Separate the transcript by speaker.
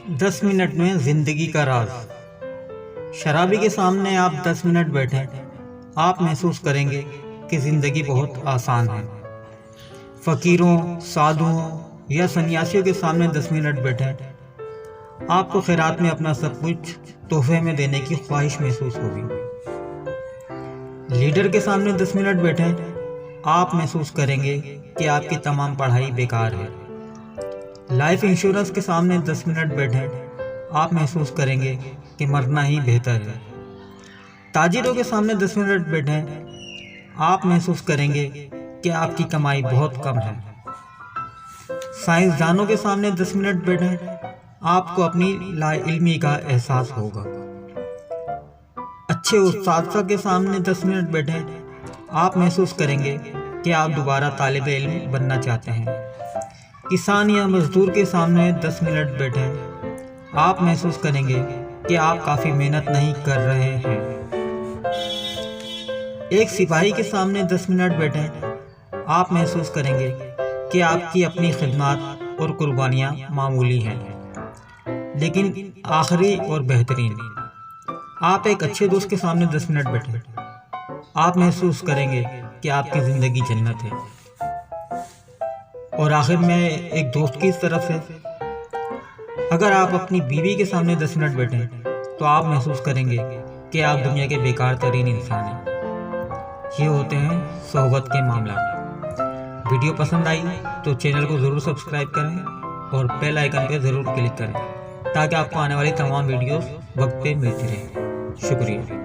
Speaker 1: 10 minute میں زندگی کا راز۔ شرابی کے سامنے آپ 10 منٹ بیٹھیں، آپ محسوس کریں گے کہ زندگی بہت آسان ہے۔ فقیروں، سادھوؤں یا سنیاسیوں کے سامنے 10 منٹ بیٹھیں، آپ کو خیرات میں اپنا سب کچھ تحفے میں دینے کی خواہش محسوس ہوگی۔ لیڈر کے سامنے 10 منٹ بیٹھیں، آپ محسوس کریں گے کہ آپ کی تمام پڑھائی بیکار ہے۔ لائف انشورنس کے سامنے 10 منٹ بیٹھیں، آپ محسوس کریں گے کہ مرنا ہی بہتر ہے۔ تاجروں کے سامنے 10 منٹ بیٹھیں، آپ محسوس کریں گے کہ آپ کی کمائی بہت کم ہے۔ سائنسدانوں کے سامنے 10 منٹ بیٹھیں، آپ کو اپنی لا علمی کا احساس ہوگا۔ اچھے اساتذہ کے سامنے 10 منٹ بیٹھیں، آپ محسوس کریں گے کہ آپ دوبارہ طالب علم بننا چاہتے ہیں۔ کسان یا مزدور کے سامنے 10 منٹ بیٹھیں، آپ محسوس کریں گے کہ آپ کافی محنت نہیں کر رہے ہیں۔ ایک سپاہی کے سامنے 10 منٹ بیٹھیں، آپ محسوس کریں گے کہ آپ کی اپنی خدمات اور قربانیاں معمولی ہیں، لیکن آخری اور بہترین۔ آپ ایک اچھے دوست کے سامنے 10 منٹ بیٹھیں، آپ محسوس کریں گے کہ آپ کی زندگی جنت ہے۔ اور آخر میں ایک دوست کی طرف سے، اگر آپ اپنی بیوی کے سامنے 10 منٹ بیٹھیں تو آپ محسوس کریں گے کہ آپ دنیا کے بیکار ترین انسان ہیں۔ یہ ہوتے ہیں صحبت کے معاملات۔ ویڈیو پسند آئی تو چینل کو ضرور سبسکرائب کریں اور بیل آئیکن پہ ضرور کلک کریں تاکہ آپ کو آنے والی تمام ویڈیوز وقت پہ ملتی رہیں۔ شکریہ۔